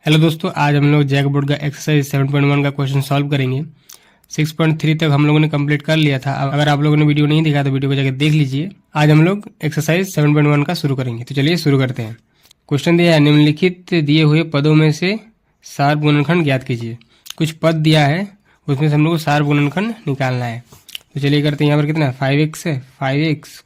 Hello दोस्तों, आज हम लोग जैक बोर्ड का एक्सरसाइज 7.1 का क्वेश्चन सॉल्व करेंगे। 6.3 तक हम लोगों ने कंप्लीट कर लिया था। अब अगर आप लोगों ने वीडियो नहीं देखा तो वीडियो को जाकर देख लीजिए। आज हम लोग एक्सरसाइज 7.1 का शुरू करेंगे। तो चलिए शुरू करते हैं। क्वेश्चन दिया है, निम्नलिखित दिए हुए पदों में से सार गुणनखंड ज्ञात कीजिए। कुछ पद दिया है, उसमें से हम लोग को सार गुणनखंड निकालना है। तो चलिए करते हैं। यहाँ पर कितना 5x है, 5x,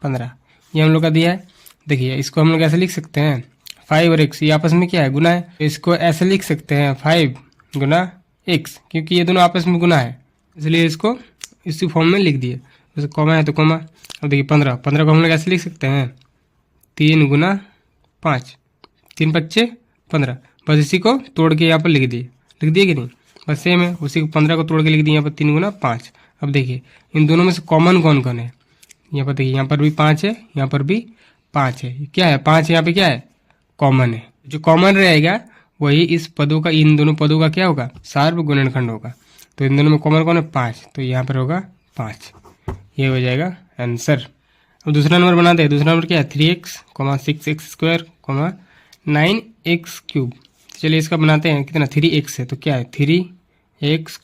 15 ये हम लोग का दिया है। देखिए इसको हम लोग ऐसे लिख सकते हैं, 5 और x ये आपस में क्या है, गुना है। तो इसको ऐसे लिख सकते हैं 5 गुना x, क्योंकि ये दोनों आपस में गुना है, इसलिए इसको इसी फॉर्म में लिख दिए। जैसे कॉमा है तो कॉमा। अब देखिए 15 को हम लोग ऐसे लिख सकते हैं 3 गुना 5, 3 पच्चे 15। बस इसी को तोड़ के यहाँ पर लिख दिए कि नहीं, बस सेम है। उसी को 15 को तोड़ के लिख दिए यहाँ पर 3 गुना 5। अब देखिए इन दोनों में से कॉमन कौन कौन है। यहाँ पर देखिए, यहाँ पर भी 5 है, यहाँ पर भी 5 है। क्या है 5, यहाँ पे क्या है, कॉमन है। जो कॉमन रहेगा वही इस पदों का, इन दोनों पदों का क्या होगा, सार्व गुणनखंड होगा। तो इन दोनों में कॉमन कौन है, 5, तो यहाँ पर होगा 5। ये हो जाएगा आंसर। अब दूसरा नंबर बनाते हैं। दूसरा नंबर क्या है, 3x, 6x², 9x³। चलिए इसका बनाते हैं। कितना 3x है तो क्या है 3x,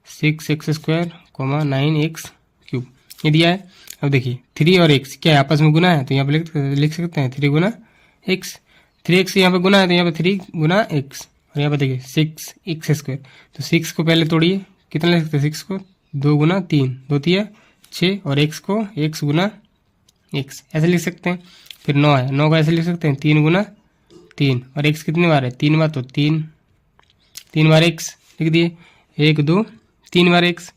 6x², 9x³ ये दिया है। अब देखिए 3 और x क्या है, आपस में गुना है, तो यहाँ पर लिख सकते हैं 3 गुना x। 3x यहाँ पे गुना है तो यहाँ पे 3 गुना x। और यहाँ पे देखिए 6x², तो 6 को पहले तोड़िए, कितना लिख सकते हैं 6 को, 2 गुना 3, 2 तिया 6, और x को x गुना x ऐसे लिख सकते हैं। फिर 9 है, 9 को ऐसे लिख सकते हैं 3 गुना 3, और x कितनी बार है 3 बार, तो 3 बार x लिख दिए, 1 2 3 बार x।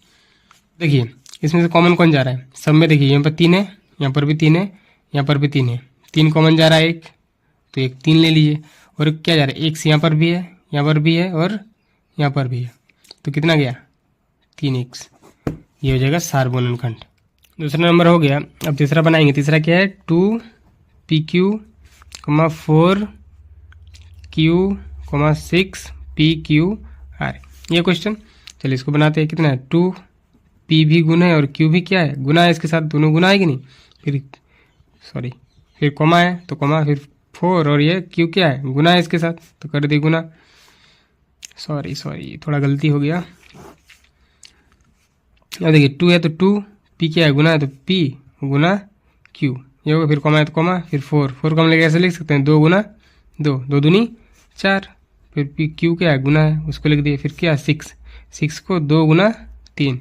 देखिए इसमें से कॉमन कौन जा रहा है, सब में देखिए यहाँ पर 3 है, यहाँ पर भी 3 है, यहाँ पर भी 3 है। 3 कॉमन जा रहा है, एक तो एक 3 ले लीजिए। और क्या जा रहा है, x यहाँ पर भी है, यहाँ पर भी है, और यहाँ पर भी है, तो कितना गया 3x। ये हो जाएगा सार गुणनखंड। दूसरा नंबर हो गया। अब तीसरा बनाएंगे। तीसरा क्या है, 2pq, 4q, 6pqr ये क्वेश्चन। चलिए इसको बनाते हैं। कितना है 2p भी गुना है और q भी क्या है, गुना है, इसके साथ दोनों गुना है कि नहीं। फिर कॉमा है तो कॉमा, फिर 4, और ये q क्या है, गुना है इसके साथ, तो कर दी गुना। सॉरी थोड़ा गलती हो गया। अब देखिए 2 है तो 2p क्या है, गुना है, तो p गुना q ये होगा। फिर कॉमा है तो कॉमा, फिर 4 को हम लोग ऐसे लिख सकते हैं 2 गुना 2, 2 दूनी 4। फिर p q क्या है, गुना है, उसको लिख दिए। फिर क्या है 6 को 2 गुना 3,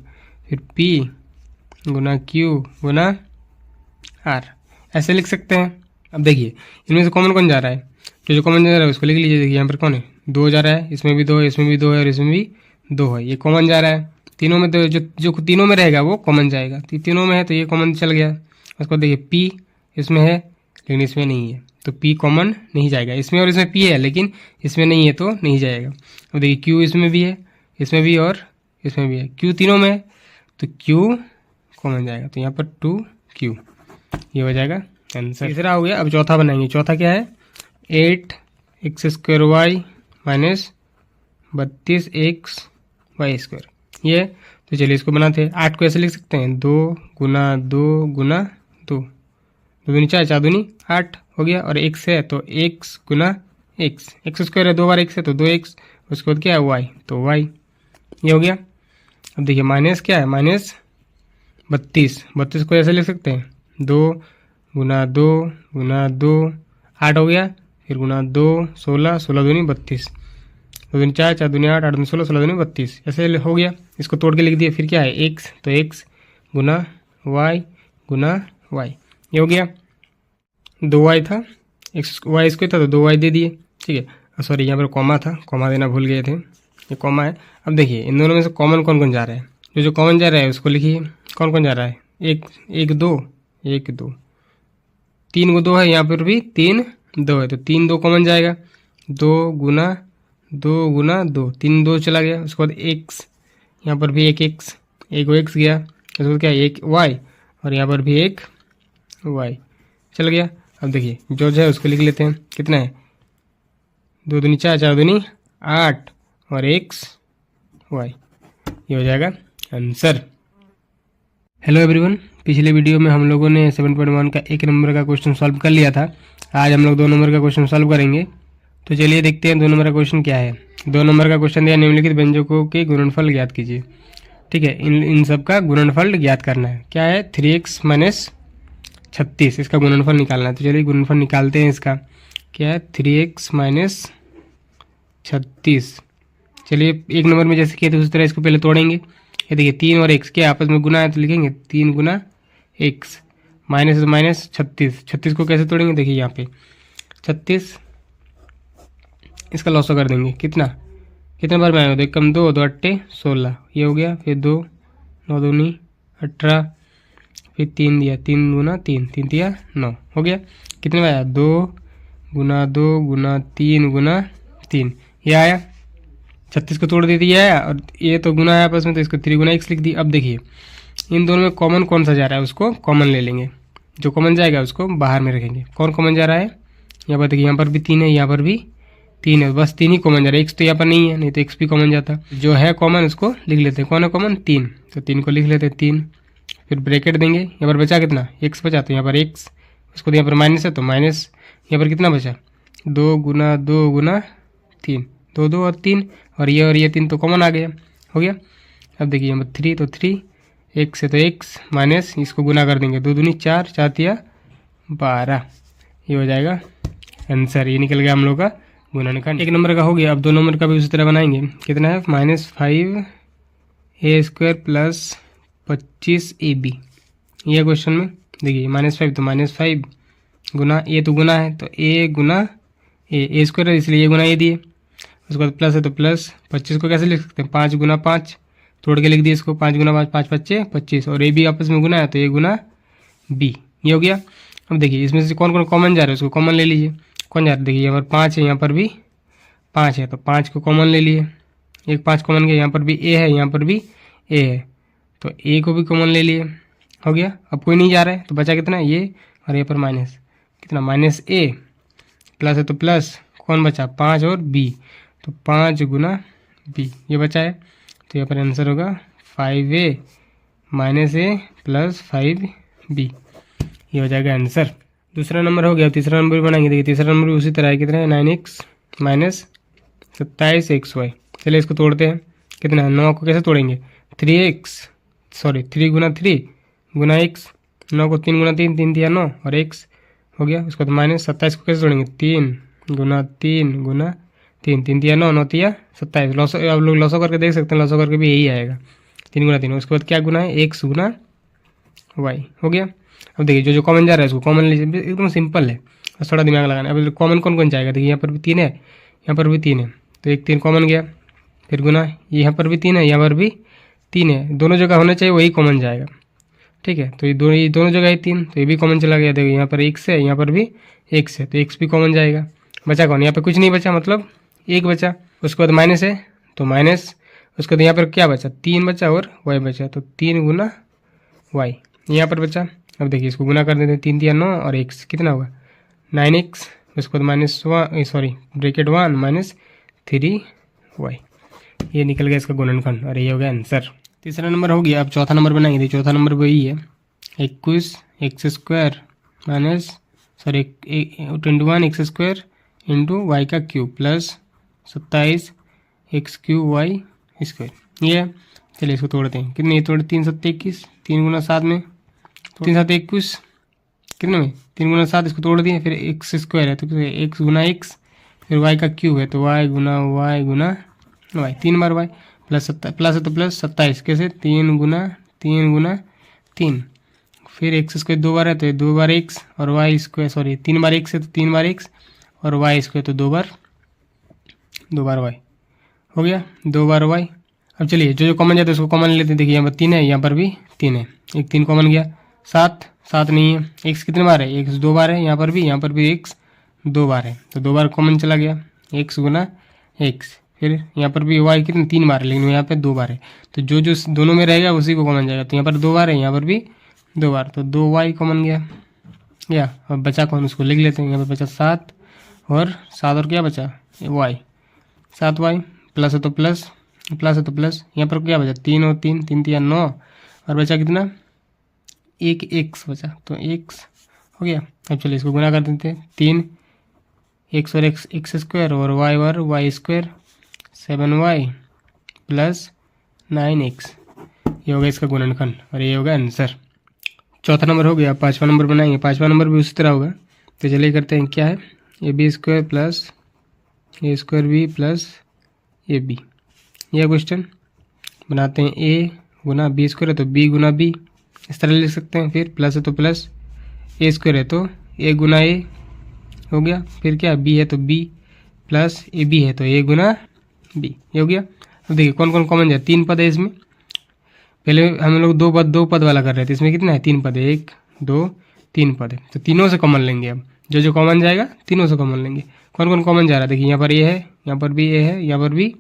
फिर p गुना q गुना r ऐसे लिख सकते हैं। अब देखिए इनमें से कॉमन कौन जा रहा है, जो कॉमन जा रहा है उसको लिख लीजिए। देखिए यहाँ पर कौन है, 2 जा रहा है, इसमें भी 2 है, इसमें भी 2 है, और इसमें भी 2 है। ये कॉमन जा रहा है तीनों में, तो जो तीनों में रहेगा वो कॉमन जाएगा। तीनों में है तो ये कॉमन चल गया। उसको देखिए p इसमें है लेकिन इसमें नहीं है, तो p कॉमन नहीं जाएगा। इसमें और इसमें p है लेकिन इसमें नहीं है तो नहीं जाएगा। अब देखिए q इसमें भी है, इसमें भी, और इसमें भी है। q तीनों में है तो q कॉमन जाएगा, तो यहाँ पर 2q ये हो जाएगा आंसर। तीसरा हो गया। अब चौथा बनाएंगे। चौथा क्या है, 8x² माइनस 32x² ये। तो चलिए इसको बनाते हैं। 8 को ऐसे लिख सकते हैं 2 गुना 2 गुना 2, 2 दूनी 4, 4 दूनी 8 हो गया। और x है तो x गुना x² है, 2 बार x है तो 2x, उसके बाद क्या है y, तो y ये हो गया। अब देखिए माइनस क्या है, माइनस 32 को ऐसे लिख सकते हैं 2 गुना 2 गुना 2, 8 हो गया। फिर गुना 2, 16, 16 दूनी 32, 2 दूनी 4, 4 दूनी 8, 8 दूनी 16, 16 दूनी 32 ऐसे हो गया। इसको तोड़ के लिख दिए। फिर क्या है x, तो x गुना y गुना y ये हो गया। 2y था, y² था तो 2y दे दिए, ठीक है। सॉरी यहाँ पर कॉमा था, कॉमा देना भूल गए थे, ये कॉमा है। अब देखिए इन दोनों में से कॉमन कौन कौन जा रहा है, जो कॉमन जा रहा है उसको लिखिए। कौन कौन जा रहा है, 1 2 1 2, 3 को 2 है, यहाँ पर भी 3 2 है, तो 3 2 कॉमन जाएगा, 2 गुना 2 गुना 2, 3 2 चला गया। उसके बाद x, यहाँ पर भी एक x गया, उसके बाद क्या है एक y, और यहाँ पर भी एक y चल गया। अब देखिए जो है उसको लिख लेते हैं। कितना है 2 दूनी 4, 4 दूनी 8, और x y ये हो जाएगा आंसर। हेलो एवरीवन, पिछले वीडियो में हम लोगों ने 7.1 का 1 नंबर का क्वेश्चन सॉल्व कर लिया था। आज हम लोग 2 नंबर का क्वेश्चन सॉल्व करेंगे। तो चलिए देखते हैं 2 नंबर का क्वेश्चन क्या है। 2 नंबर का क्वेश्चन दिया, निम्नलिखित व्यंजकों के गुणनफल ज्ञात कीजिए। ठीक है, इन सब का गुणनफल ज्ञात करना है। क्या है, 3x माइनस 36, इसका गुणनफल निकालना है। तो चलिए गुणनफल निकालते हैं इसका। क्या है, 3x माइनस 36। चलिए 1 नंबर में जैसे किए थे उसी तरह इसको पहले तोड़ेंगे। ये देखिए 3 और x के आपस में गुना है तो लिखेंगे 3 गुना x, माइनस तो माइनस 36 को कैसे तोड़ेंगे, देखिए यहाँ पे 36, इसका लॉसो कर देंगे। कितना बार में आएगा, 2 कम 2, 2 अट्टे 16, ये हो गया। फिर 2 9 दूनी 18, फिर 3 दिया, 3 गुना 3, 3 दिया 9, हो गया। कितने में आया, 2 गुना 2 गुना 3 गुना 3, ये आया। 36 को तोड़ देती है और ये तो गुना है आपस में, तो इसको 3 गुना x लिख दी। अब देखिए इन दोनों में कॉमन कौन सा जा रहा है, उसको कॉमन ले लेंगे। जो कॉमन जाएगा उसको बाहर में रखेंगे। कौन कॉमन जा रहा है, यहाँ पर देखिए, यहाँ पर भी 3 है, यहाँ पर भी 3 है, बस 3 ही कॉमन जा रहा है। x तो यहाँ पर नहीं है, नहीं तो x भी कॉमन जाता। जो है कॉमन उसको लिख लेते हैं। कौन है कॉमन, 3, तो 3 को लिख लेते हैं 3। फिर ब्रैकेट देंगे, यहाँ पर बचा कितना, x बचा, तो यहाँ पर x, उसको तो यहाँ पर माइनस है तो माइनस, यहाँ पर कितना बचा, 2 गुना 2 गुना 3, 2 2 और 3, और ये 3 तो कॉमन आ गया, हो गया। अब देखिए यहाँ पर 3 तो 3, x है तो x माइनस, इसको गुना कर देंगे, 2 दूनी 4, 4 तिया 12, ये हो जाएगा आंसर। ये निकल गया हम लोग का गुणनखंड। 1 नंबर का हो गया। अब 2 नंबर का भी उसी तरह बनाएंगे। कितना है, -5a² प्लस 25ab। ये क्वेश्चन में देखिए -5 तो -5 गुना ए, तो गुना है तो a गुना ए स्क्वायर है इसलिए ए गुना ए दिए। उसके बाद प्लस है तो प्लस 25 को कैसे लिख सकते हैं, 5 गुना 5, तोड़ के लिख दिए इसको, 5 गुना 5, 5 5 25, और ए भी आपस में गुना है तो ए गुना बी, ये हो गया। अब देखिए इसमें से कौन कौन कॉमन जा रहा है, उसको कॉमन ले लीजिए। कौन जा रहा है, देखिए यहाँ पर 5 है, यहाँ पर भी 5 है, तो 5 को कॉमन ले लिए। एक 5 कॉमन गया, यहाँ पर भी ए है, यहाँ पर भी ए है, तो ए को भी कॉमन ले लिए, हो गया। अब कोई नहीं जा रहा है तो बचा कितना, ये, और यहाँ पर माइनस, कितना माइनस ए, प्लस है तो प्लस, कौन बचा 5 और बी, तो 5 गुना बी, ये बचा है। तो यहाँ पर आंसर होगा 5a माइनस ए प्लस 5b, ये हो जाएगा आंसर। दूसरा नंबर हो गया। तीसरा नंबर भी बनाएंगे। देखिए तीसरा नंबर भी उसी तरह है। कितना है, 9x माइनस 27xy। चलिए इसको तोड़ते हैं। कितना है, 9 को कैसे तोड़ेंगे, 3 गुना 3 गुना x, 9 को 3 गुना 3, 3 दिया 9 और x हो गया। उसको तो माइनस 27 को कैसे तोड़ेंगे, 3 गुना 3 3 दिया 9, 9 दिया 27। लॉसो आप लोग लॉसो करके देख सकते हैं, लॉसो करके भी यही आएगा, 3 गुना 3। उसके बाद क्या गुना है, x गुना y, हो गया। अब देखिए जो कॉमन जा रहा है उसको कॉमन लीजिए, एकदम सिंपल है, बस थोड़ा दिमाग लगाना है। अब कॉमन कौन कौन जाएगा, देखिए यहाँ पर भी 3 है, यहाँ पर भी 3 है, तो 1 3 कॉमन गया। फिर गुना, यहाँ पर भी 3 है, यहाँ पर भी 3 है, दोनों जगह होना चाहिए वही कॉमन जाएगा। ठीक है, तो ये दोनों जगह है 3, तो ये भी कॉमन चला गया। देखिए यहाँ पर x है, यहाँ पर भी x है, तो x भी कॉमन जाएगा। बचा कौन, यहाँ पर कुछ नहीं बचा, मतलब 1 बचा। उसके बाद माइनस है तो माइनस, उसके बाद यहाँ पर क्या बचा, 3 बचा और y बचा, तो 3 गुना y यहाँ पर बचा। अब देखिए इसको गुना कर देते हैं, 3 दिया 9 और x, कितना होगा 9x। उसके बाद ब्रैकेट 1 माइनस 3y, ये निकल गया इसका गुणनखंड, और ये हो गया आंसर। तीसरा नंबर हो गया। अब चौथा नंबर बनाएंगे। चौथा नंबर वही है, 21x² minus 21x² into y का क्यूब प्लस 27x³ y², ये है। चलिए इसको तोड़ते हैं। कितने तोड़े, 3 7 21, 3 गुना 7 में 3 7 21, कितने में 3 गुना 7, इसको तोड़ दिए। फिर x² है तो x गुना x, फिर y का क्यूब है तो y गुना y, 3 बार y, प्लस है तो प्लस 27, कैसे 3 गुना 3, फिर x² 2 बार है तो 2 बार x, और y², 3 बार x है तो 3 बार x, और y² तो 2 बार y, हो गया 2 बार y। अब चलिए जो कॉमन जाता है उसको कॉमन लेते हैं। देखिए यहाँ पर 3 है, यहाँ पर भी 3 है, एक 3 कॉमन गया। 7 नहीं है, x कितने बार है, x 2 बार है, यहाँ पर भी x 2 बार है, तो 2 बार कॉमन चला गया, x गुना x। फिर यहाँ पर भी y कितने 3 बार है, लेकिन यहाँ पे 2 बार है, तो जो दोनों में रहेगा उसी को कॉमन जाएगा। तो यहाँ पर 2 बार है, यहाँ पर भी 2 बार, तो 2y कॉमन गया। या अब बचा कौन, उसको लिख लेते हैं। यहाँ पर बचा 7 और क्या बचा y, 7y, प्लस है तो प्लस, यहाँ पर क्या बचा 3 और 3 3 9, और बचा कितना, एक x बचा, तो x हो गया। अब चलिए इसको गुना कर देते हैं। 3 एक्स और एक्स स्क्वायर और y square 7y plus 9x, ये होगा इसका गुणनखंड और ये होगा आंसर। चौथा नंबर हो गया। पाँचवा नंबर बनाएंगे। पाँचवा नंबर भी उसी तरह होगा। तो चलिए करते हैं, क्या है, a b square plus a square b plus a b, यह क्वेश्चन बनाते हैं। ए गुना बी स्क्वायर है तो बी गुना बी, इस तरह लिख सकते हैं। फिर प्लस है तो प्लस, ए स्क्वायर है तो ए गुना ए हो गया। फिर क्या, बी है तो बी प्लस ए बी है तो ए गुना बी, ये हो गया। अब देखिए कौन कौन कॉमन जाए, 3 पद है इसमें। पहले हम लोग दो पद वाला कर रहे थे, इसमें कितना है, 3 पद है, 1 2 3 पद है, तो तीनों से कॉमन लेंगे। अब जो कॉमन जाएगा तीनों से कॉमन लेंगे। कौन कौन कॉमन जा रहा है, देखिए यहाँ पर ए है, यहाँ पर भी ए है, यहाँ पर भी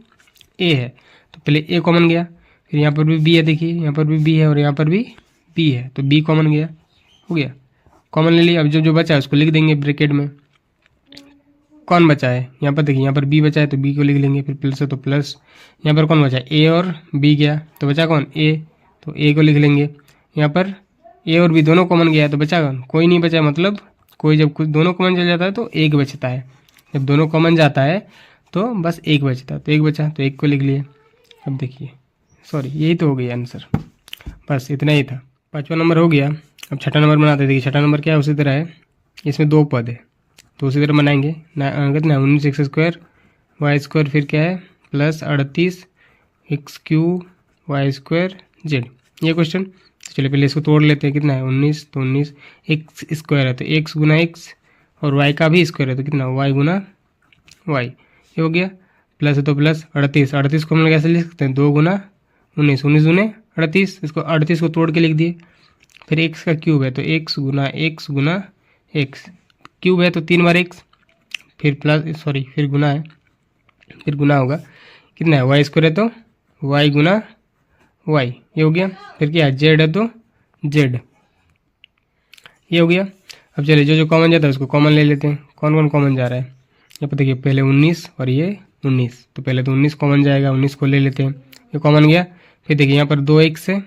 ए है, तो पहले ए कॉमन गया। फिर यहाँ पर भी बी है, देखिए यहाँ पर भी बी है और यहाँ पर भी बी है, तो बी कॉमन गया, हो गया, कॉमन ले लिया। अब जो बचा है उसको लिख देंगे ब्रैकेट में। कौन बचा है, यहाँ पर देखिए, यहाँ पर बी बचा है तो बी को लिख लेंगे। फिर प्लस है तो प्लस, यहाँ पर कौन बचा है, ए और बी गया तो बचा कौन, ए, तो ए को लिख लेंगे। यहाँ पर ए और बी दोनों कॉमन गया तो बचा कौन, कोई नहीं बचा, मतलब कोई जब कुछ दोनों कॉमन चल जाता है तो एक बचता है। जब दोनों कॉमन जाता है तो बस एक बचता है, तो एक बचा तो एक को लिख लिए। अब देखिए, सॉरी, यही तो हो गया आंसर, बस इतना ही था। पाँचवा नंबर हो गया। अब छठा नंबर बनाते हैं। देखिए छठा नंबर क्या है, उसी तरह है, इसमें 2 पद है तो उसी तरह बनाएंगे। कितना 19 एक्स स्क्वायर वाई स्क्वायर, फिर क्या है plus 38 x q y square z, ये क्वेश्चन। तो चलिए पहले इसको तोड़ लेते हैं। कितना है 19, तो 19 एक्स स्क्वायर है तो एक्स गुना एक्स, और वाई का भी स्क्वायर है तो कितना वाई गुना वाई, ये हो गया। प्लस है तो प्लस 38 को हम लोग कैसे लिख सकते हैं, 2 गुना 19, 19 दूने 38, इसको 38 को तोड़ के लिख दिए। फिर एक्स का क्यूब है तो एक्स गुना एक्स, क्यूब है तो 3 बार एक्स, फिर प्लस सॉरी फिर गुना है, फिर गुना होगा। कितना है वाई स्क्वायर है तो वाई गुना वाई, ये हो गया। फिर क्या है जेड है तो जेड, ये हो गया। अब चलिए जो कॉमन जाता है उसको कॉमन ले लेते हैं। कौन कौन कॉमन जा रहा है, यहाँ पर देखिए पहले 19 और ये 19, तो पहले तो 19 कॉमन जाएगा, 19 को ले लेते हैं, ये कॉमन गया। फिर देखिए यहाँ पर 2x है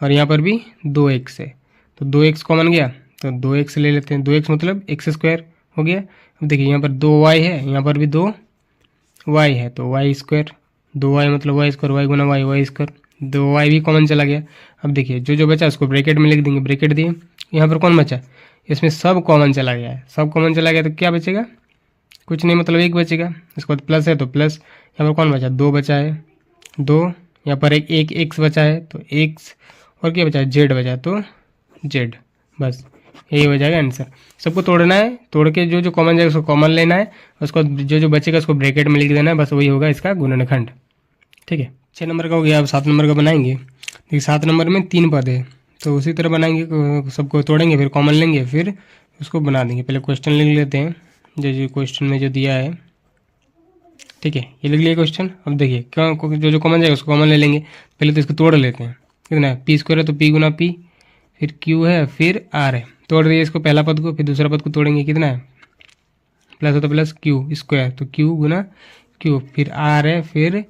और यहाँ पर भी 2x है, तो 2x कॉमन गया तो 2x ले लेते हैं। 2x मतलब एक्स स्क्वायर हो गया। अब देखिए यहाँ पर 2y है, यहाँ पर भी 2y है तो वाई स्क्वायर, 2y मतलब वाई स्क्वायर, वाई गुना वाई, वाई स्क्वायर, 2y भी कॉमन चला गया। अब देखिए जो बचा उसको ब्रैकेट में लिख देंगे, ब्रैकेट दिए। यहाँ पर कौन बचा, इसमें सब कॉमन चला गया है, सब कॉमन चला गया तो क्या बचेगा, कुछ नहीं, मतलब 1 बचेगा। इसके बाद प्लस है तो प्लस, यहाँ पर कौन बचा, 2 बचा है, 2, यहाँ पर एक एक्स बचा है तो एक्स, और क्या बचा है जेड बचा तो जेड, बस यही हो जाएगा आंसर। सबको तोड़ना है, तोड़ के जो कॉमन जाएगा उसको कॉमन लेना है, उसको जो बचेगा उसको ब्रैकेट में लिख देना है, बस वही होगा इसका गुणनखंड। ठीक है, 6 नंबर का हो गया। अब 7 नंबर का बनाएंगे। देखिए 7 नंबर में 3 पद है तो उसी तरह बनाएंगे, सबको तोड़ेंगे फिर कॉमन लेंगे, फिर उसको बना देंगे। पहले क्वेश्चन लिख लेते हैं, जो क्वेश्चन में जो दिया है, ठीक है, ये लिख लिया क्वेश्चन। अब देखिए जो कॉमन जाएगा उसको कॉमन ले लेंगे। पहले तो इसको तोड़ लेते हैं। कितना है, पी स्क्वायर है तो पी गुना पी, फिर क्यू है, फिर आर है, तोड़ दिए इसको पहला पद को, फिर दूसरा पद को तोड़ेंगे। कितना है, प्लस है तो प्लस क्यू स्क्वायर तो क्यू गुना क्यू, फिर आर है, फिर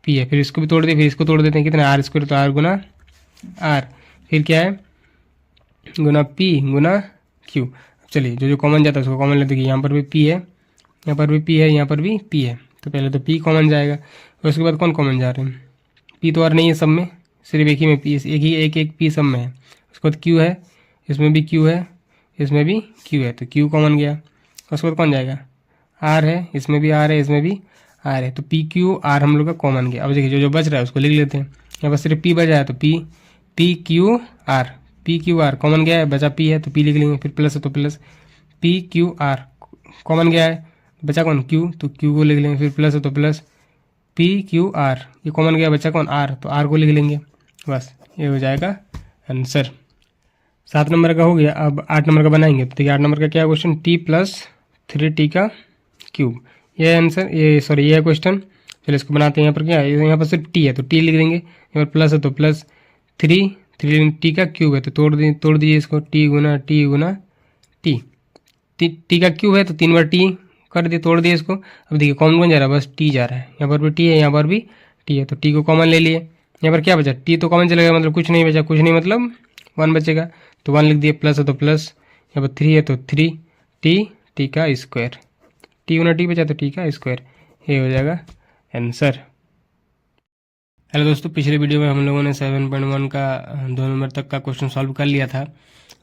पी है, फिर इसको भी तोड़ दिए, फिर इसको तोड़ देते हैं। कितना आर स्क्वायर तो आर गुना आर, फिर क्या है गुना पी गुना क्यू। चलिए जो कॉमन जाता है उसको कॉमन लेते हैं। यहाँ पर भी पी है, यहाँ पर भी पी है, यहाँ पर भी पी है, तो पहले तो पी कॉमन जाएगा और उसके बाद कौन कॉमन जा रहे हैं, पी तो और नहीं है सब में, सिर्फ एक ही में पी, एक पी सब में है। उसके बाद क्यू है, इसमें भी क्यू है, इसमें भी क्यू है, तो क्यू कॉमन गया। उसके बाद कौन जाएगा, आर है, इसमें भी आर है, इसमें भी आर है, तो पी क्यू आर हम लोग का कॉमन गया। अब देखिए जो बच रहा है उसको लिख लेते हैं। यहाँ पर सिर्फ पी बचा है तो पी क्यू आर कॉमन गया है, बचा पी है तो पी लिख लेंगे। फिर प्लस है तो plus P Q R common गया है, बचा कौन क्यू, तो क्यू को लिख लेंगे। फिर प्लस है तो प्लस पी क्यू आर, ये कॉमन गया, बचा कौन आर, तो आर को लिख लेंगे, बस ये हो जाएगा आंसर। 7 नंबर का हो गया। अब 8 नंबर का बनाएंगे। तो देखिए 8 नंबर का क्या क्वेश्चन, टी प्लस 3t का क्यूब, ये है आंसर, ये सॉरी ये है क्वेश्चन। चलिए इसको बनाते हैं। यहाँ पर क्या है, यहाँ पर सिर्फ टी है तो टी लिख देंगे। यहाँ पर प्लस है तो प्लस 3 टी का क्यूब है तो तोड़ दीजिए इसको, टी गुना टी का क्यूब है तो 3 बार टी कर दिए, तोड़ दिए इसको। अब देखिए कॉमन जा रहा है, बस टी जा रहा है, यहाँ पर भी टी है, यहाँ पर भी टी है, तो टी को कॉमन ले लिए। यहाँ पर क्या बचा, टी तो कॉमन चलेगा, मतलब कुछ नहीं बचा, कुछ नहीं मतलब 1 बचेगा तो 1 लिख दिए। प्लस है तो प्लस, यहाँ पर 3 है तो 3 टी का स्क्वायर, टी गुना टी बचा तो टी का स्क्वायर, ये हो जाएगा आंसर। हेलो दोस्तों, पिछले वीडियो में हम लोगों ने 7.1 का 2 नंबर तक का क्वेश्चन सॉल्व कर लिया था।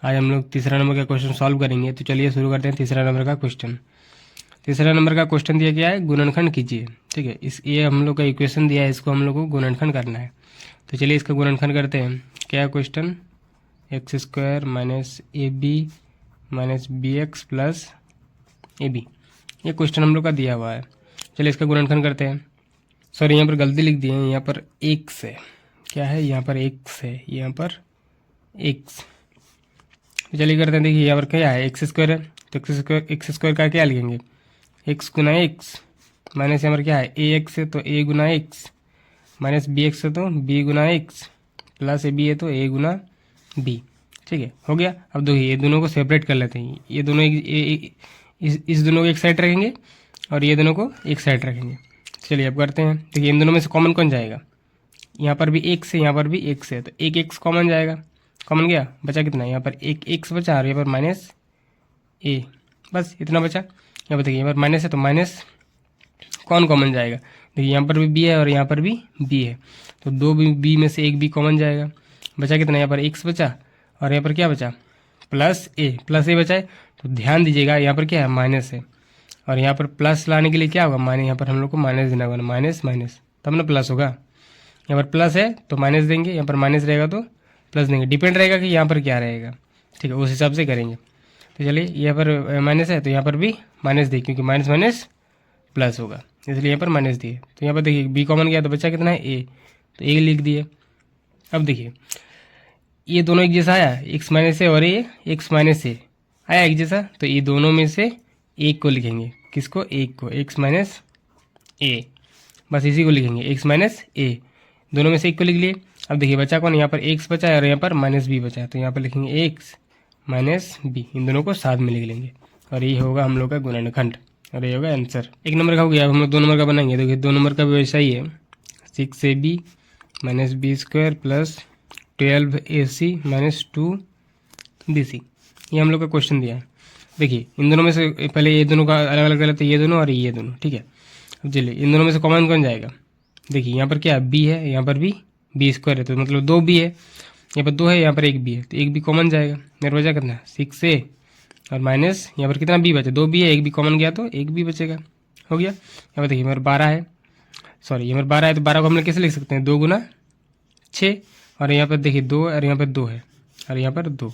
आज हम लोग तीसरा नंबर का क्वेश्चन सॉल्व करेंगे। तो चलिए शुरू करते हैं तीसरा नंबर का क्वेश्चन। तीसरा नंबर का क्वेश्चन दिया गया है गुणनखंड कीजिए। ठीक है, ये हम लोग का इक्वेशन दिया है, इसको हम लोग को गुणनखंड करना है। तो चलिए इसका गुणनखंड करते हैं। क्या question, x square minus a b minus b x plus a b, ये क्वेश्चन हम लोग का दिया हुआ है। चलिए इसका गुणनखंड करते हैं। सॉरी, यहाँ पर गलती लिख दिए हैं, यहाँ पर एक्स है। क्या है, यहाँ पर एक्स है, यहाँ पर एक्स। तो चलिए करते हैं। देखिए यहाँ पर क्या है, एक्स स्क्वायर है, तो एक्स स्क्वायर का क्या लिखेंगे, एक्स गुना एक्स, माइनस यहाँ पर क्या है, ए एक्स है तो ए गुना एक्स, माइनस बी एक्स है तो बी गुना एक्स, प्लस ए बी है तो ए गुना बी। ठीक है, हो गया। अब देखिए ये दोनों को सेपरेट कर लेते हैं। ये दोनों इस दोनों को एक साइड रखेंगे और ये दोनों को एक साइड रखेंगे। चलिए अब करते हैं। देखिए इन दोनों में से कॉमन कौन जाएगा, यहाँ पर भी एक्स है, यहाँ पर भी एक्स है, तो एक एक्स कॉमन जाएगा। कॉमन गया, बचा कितना, यहाँ पर एक एक्स बचा और यहाँ पर माइनस ए, बस इतना बचा। यहाँ पर देखिए यहाँ पर माइनस है तो माइनस कौन कॉमन जाएगा, देखिए यहाँ पर भी बी है और यहाँ पर भी बी है, तो दो बी में से एक बी कॉमन जाएगा। बचा कितना, यहाँ पर एक्स बचा और यहाँ पर क्या बचा, प्लस ए बचा है। तो ध्यान दीजिएगा यहाँ पर क्या है, माइनस है, और यहाँ पर प्लस लाने के लिए क्या होगा, माइनस, यहाँ पर हम लोग को माइनस देना होगा, माइनस माइनस तब ना प्लस होगा। यहाँ पर प्लस है तो माइनस देंगे, यहाँ पर माइनस रहेगा तो प्लस देंगे, डिपेंड रहेगा कि यहाँ पर क्या रहेगा। ठीक है, उस हिसाब से करेंगे। तो चलिए यहाँ पर माइनस है तो यहाँ पर भी माइनस दिए, क्योंकि माइनस माइनस प्लस होगा, इसलिए यहाँ पर माइनस दिए। तो यहाँ पर देखिए बी कॉमन गया तो बचा कितना है, ए, तो ए लिख दिए। अब देखिए ये दोनों एक जैसा आया, एक्स माइनस ए और ये एक्स माइनस ए आया एक जैसा, तो ये दोनों में से एक को लिखेंगे, किसको, एक को, एक्स माइनस ए, बस इसी को लिखेंगे, एक्स माइनस ए, दोनों में से एक को लिख लिए। अब देखिए बचा कौन, यहाँ पर एक्स बचा है और यहाँ पर माइनस बी बचा है, तो यहाँ पर लिखेंगे एक्स माइनस बी, इन दोनों को साथ में लिख लेंगे और ये होगा हम लोग का गुणनखंड और ये होगा आंसर। एक नंबर का हो गया। अब हम लोग 2 नंबर का बनाएंगे। देखिए 2 नंबर का भी वैसा ही है, 6ab minus b square plus 12ac minus 2bc, ये हम लोग का क्वेश्चन दिया है। देखिए इन दोनों में से पहले ये दोनों का अलग अलग कर लेते हैं, ये दोनों और ये दोनों। ठीक है, अब चलिए इन दोनों में से कॉमन कौन जाएगा। देखिए यहाँ पर क्या है, बी है, यहाँ पर भी बी स्क्वायर है, तो मतलब 2 बी है, यहाँ पर 2 है, यहाँ पर एक बी है, तो एक बी कॉमन जाएगा। मेरे बचा कितना, 6a और माइनस यहाँ पर कितना बी बचा, 2 बी है, एक बी कॉमन गया तो एक बी बचेगा। हो गया। यहाँ पर देखिए मेरे 12 है, सॉरी यहाँ पर 12 है, तो 12 को हम लोग कैसे लिख सकते हैं, 2 गुना 6, और यहाँ पर देखिए 2 और यहाँ पर 2 है और यहाँ पर 2,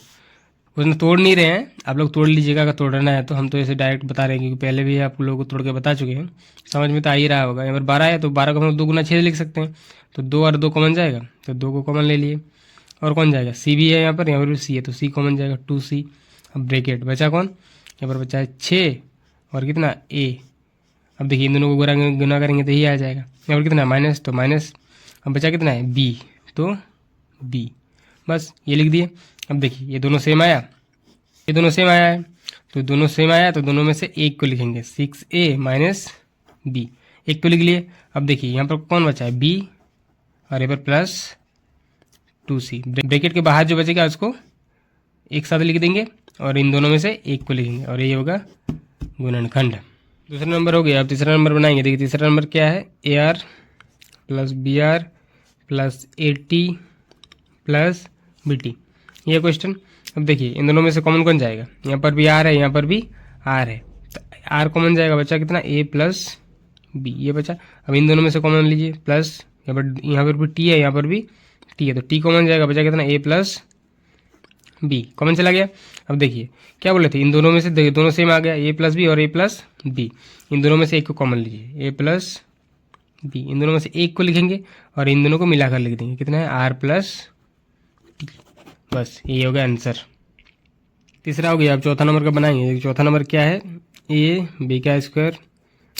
उसमें तोड़ नहीं रहे हैं, आप लोग तोड़ लीजिएगा अगर तोड़ना है तो। हम तो ऐसे डायरेक्ट बता रहे हैं क्योंकि पहले भी आप लोगों को तोड़ के बता चुके हैं, समझ में तो आ ही रहा होगा। यहाँ पर 12 है तो 12 को हम लोग 2 गुना 6 लिख सकते हैं, तो 2 और 2 कॉमन जाएगा, तो 2 को कॉमन ले लिए। और कौन जाएगा, सी भी है, यहाँ पर भी सी है, तो सी कॉमन जाएगा, 2c। अब ब्रैकेट बचा कौन, यहाँ पर बचा है 6 और कितना ए। अब देखिए इन दोनों को गुना करेंगे तो यही आ जाएगा। यहाँ पर कितना माइनस, तो माइनस, अब बचा कितना है बी, तो बी, बस ये लिख दिए। अब देखिए ये दोनों सेम आया, ये दोनों सेम आया है, तो दोनों सेम आया तो दोनों में से एक को लिखेंगे, 6a माइनस बी, एक को लिख लिए। अब देखिए यहाँ पर कौन बचा है, बी, और यहाँ पर प्लस 2c, ब्रैकेट के बाहर जो बचेगा उसको एक साथ लिख देंगे और इन दोनों में से एक को लिखेंगे और ये होगा गुणनखंड। दूसरा नंबर हो गया। अब तीसरा नंबर बनाएंगे। देखिए तीसरा नंबर क्या है, AR plus BR plus AT plus BT, ये क्वेश्चन। अब देखिए इन दोनों में से कॉमन कौन जाएगा, यहाँ पर भी R है, यहाँ पर भी R है, तो R कॉमन जाएगा, बचा कितना A प्लस B, ये बचा। अब इन दोनों में से कॉमन लीजिए, प्लस यहाँ पर भी T है, यहाँ पर भी T है, तो T कॉमन जाएगा, बचा कितना A प्लस B, कॉमन चला गया। अब देखिए क्या बोले थे, इन दोनों में से देखिए दोनों सेम आ गया, A प्लस B और A प्लस B, इन दोनों में से एक को कॉमन लीजिए, A प्लस B, इन दोनों में से एक को लिखेंगे और इन दोनों को मिलाकर लिख देंगे, कितना है R प्लस T, बस ये होगा आंसर। तीसरा हो गया। अब चौथा नंबर का बनाएंगे। चौथा नंबर क्या है, AB का स्क्वायर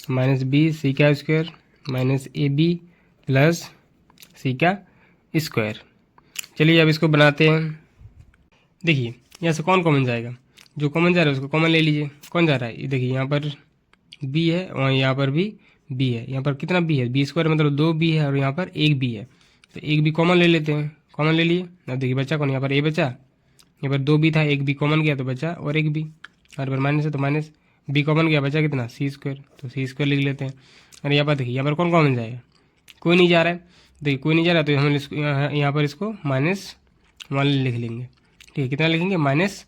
माइनस BC का square minus AB plus C का स्क्वायर। चलिए अब इसको बनाते हैं। देखिए यहाँ से कौन कॉमन जाएगा, जो कॉमन जा रहा है उसको कॉमन ले लीजिए। कौन जा रहा है, ये देखिए यहाँ पर B है और यहाँ पर भी B है, यहाँ पर कितना B है, B स्क्वायर मतलब 2B है और यहाँ पर एक B है, तो एक B कॉमन ले लेते हैं। कॉमन ले लिए। अब देखिए बचा कौन, यहाँ पर A बचा, यहाँ पर 2B था, एक B कॉमन गया तो बचा और एक B, और पर माइनस है तो माइनस, बी कॉमन गया, बचा कितना सी स्क्वायर, तो सी स्क्वायर लिख लेते हैं। और यहाँ पर देखिए यहाँ पर कौन कॉमन जाएगा, कोई नहीं जा रहा है, देखिए कोई नहीं जा रहा तो हम इसको यहाँ पर इसको -1 लिख लेंगे। ठीक है, कितना लिखेंगे -1,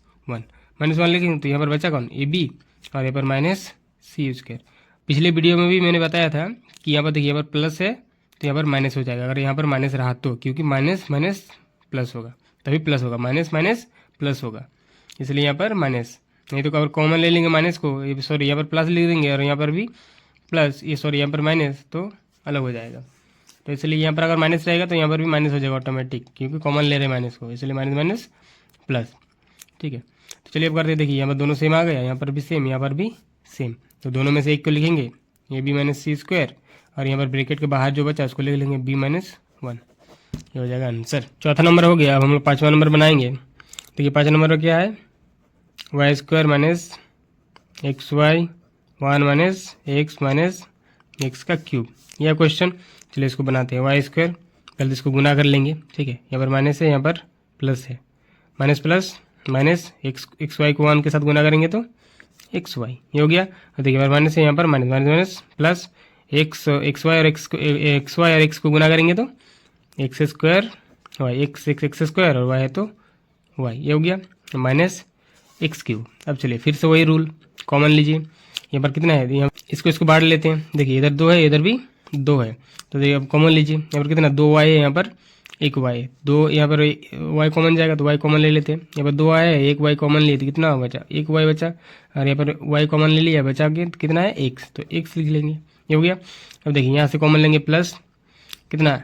-1 लिखेंगे तो यहाँ पर बचा कौन ए बी, और यहाँ पर -c स्क्वायर। पिछले वीडियो में भी मैंने बताया था कि यहाँ पर देखिए यहाँ पर प्लस है तो यहाँ पर माइनस हो जाएगा, अगर यहाँ पर माइनस रहा तो, क्योंकि माइनस माइनस प्लस होगा तभी प्लस होगा, माइनस माइनस प्लस होगा, इसलिए यहाँ पर माइनस। नहीं तो अगर कॉमन ले लेंगे माइनस को, सॉरी यहाँ पर प्लस लिख देंगे और यहाँ पर भी प्लस, ये सॉरी यहाँ पर माइनस, तो अलग हो जाएगा। तो इसलिए यहाँ पर अगर माइनस रहेगा तो यहाँ पर भी माइनस हो जाएगा ऑटोमेटिक, क्योंकि कॉमन ले रहे हैं माइनस को, इसलिए माइनस माइनस प्लस। ठीक है, तो चलिए अब करते हैं, देखिए यहाँ पर दोनों सेम आ गया, यहाँ पर भी सेम, यहाँ पर भी सेम, तो दोनों में से एक को लिखेंगे, ये बी माइनस सी स्क्वायर, और यहाँ पर ब्रैकेट के बाहर जो बचा उसको लिख लेंगे बी -1, ये हो जाएगा आंसर। चौथा नंबर हो गया। अब हम लोग 5वां नंबर बनाएंगे। देखिए 5वां नंबर क्या है, y square minus x y 1 minus x का क्यूब, यह क्वेश्चन। चलिए इसको बनाते हैं, वाई स्क्वायर, पहले इसको गुना कर लेंगे। ठीक है, यहाँ पर माइनस है, यहाँ पर प्लस है, minus plus minus x y को 1 के साथ गुना करेंगे तो एक्स वाई, ये हो गया। देखिए यहाँ पर माइनस है, यहाँ पर minus minus minus plus x y और एक्स को गुना करेंगे तो x square y, x square और वाई है तो वाई, ये हो गया माइनस एक्स क्यूब। अब चलिए फिर से वही रूल कॉमन लीजिए, यहाँ पर कितना है, यहाँ इसको बांट लेते हैं। देखिए इधर 2 है, इधर भी 2 है, तो देखिए अब कॉमन लीजिए, यहाँ पर कितना 2 वाई है, यहाँ पर 1 वाई है, 2 यहाँ पर वाई कॉमन जाएगा तो वाई कॉमन ले लेते हैं। यहाँ पर 2 वाई है, 1 वाई कॉमन लिए तो कितना बचा, 1 वाई बचा, और यहाँ पर वाई कॉमन ले लिया, बचा के कितना है एक्स, तो एक्स लिख लेंगे, ये हो गया। अब देखिए यहाँ से कॉमन लेंगे प्लस कितना,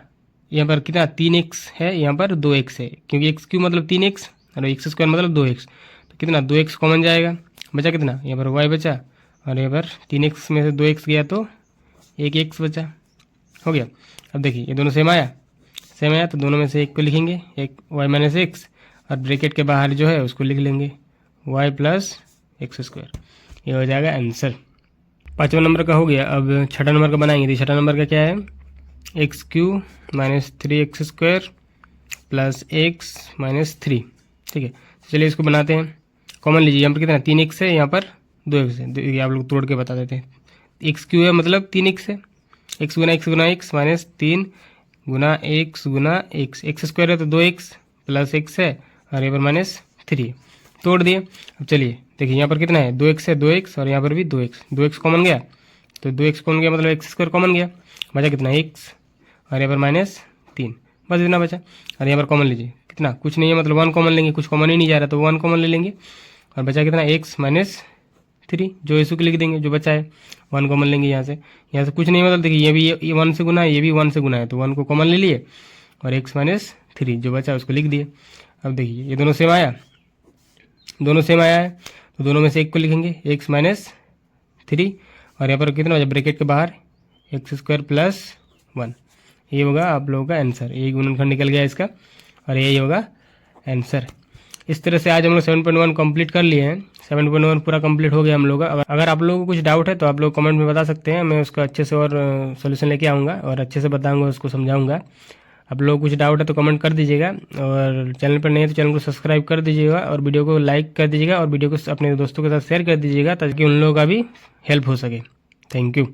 यहाँ पर कितना 3x है, यहाँ पर 2x है, क्योंकि एक्स क्यूब मतलब 3x और एक्स स्क्वायर मतलब 2x, तो कितना 2x कॉमन जाएगा, बचा कितना, यहाँ पर y बचा, और यहाँ पर 3x में से 2x गया तो 1x बचा, हो गया। अब देखिए ये दोनों सेम आया तो दोनों में से एक को लिखेंगे, एक y माइनस एक्स, और ब्रैकेट के बाहर जो है उसको लिख लेंगे y प्लस एक्स स्क्वायर, ये हो जाएगा आंसर। 5वां नंबर का हो गया। अब 6ठा नंबर का बनाएंगे। तो 6ठा नंबर का क्या है, x Q minus 3x square plus x minus 3। ठीक है, चलिए इसको बनाते हैं। कॉमन लीजिए, यहाँ पर कितना 3x है, यहाँ पर 2x है, देखिए आप लोग तोड़ के बता देते हैं। एक्स क्यू है मतलब 3x है, एक्स गुना एक्स माइनस 3 गुना एक्स स्क्वायर है तो 2x प्लस एक्स है, और यहाँ पर माइनस 3 तोड़ दिए। अब चलिए देखिए यहाँ पर कितना है 2x है, 2x और यहाँ पर भी 2x कॉमन गया, तो 2x कॉमन गया मतलब एक्स स्क्वायर कॉमन गया, बचा कितना x, और यहाँ पर -3, बस इतना बचा। और यहाँ पर कॉमन लीजिए, कितना कुछ नहीं है मतलब 1 कॉमन लेंगे, कुछ कॉमन ही नहीं जा रहा तो 1 कॉमन ले लेंगे, और बचा कितना x -3, जो इसको लिख देंगे, जो बचा है 1 कॉमन लेंगे यहाँ से कुछ नहीं मतलब देखिए ये भी 1 से गुना है, ये भी 1 से गुना है, तो 1 को कॉमन ले लिए और x -3 जो बचा उसको लिख दिए। अब देखिए ये दोनों सेम आया है, तो दोनों में से एक को लिखेंगे x -3, और यहाँ पर कितना हो जाए ब्रैकेट के बाहर एक्स स्क्वायर प्लस 1, ये होगा आप लोगों का आंसर। ये गुणनखंड निकल गया इसका, और यही होगा आंसर। इस तरह से आज हम लोग 7.1 कंप्लीट कर लिए हैं। 7.1 पूरा कंप्लीट हो गया हम लोग का। अगर आप लोगों को कुछ डाउट है तो आप लोग कमेंट में बता सकते हैं, मैं उसका अच्छे से और सोल्यूशन लेके आऊँगा और अच्छे से बताऊँगा, उसको समझाऊँगा। आप लोग कुछ डाउट है तो कमेंट कर दीजिएगा, और चैनल पर नहीं है तो चैनल को सब्सक्राइब कर दीजिएगा, और वीडियो को लाइक कर दीजिएगा, और वीडियो को अपने दोस्तों के साथ शेयर कर दीजिएगा ताकि उन लोगों का भी हेल्प हो सके। Thank you.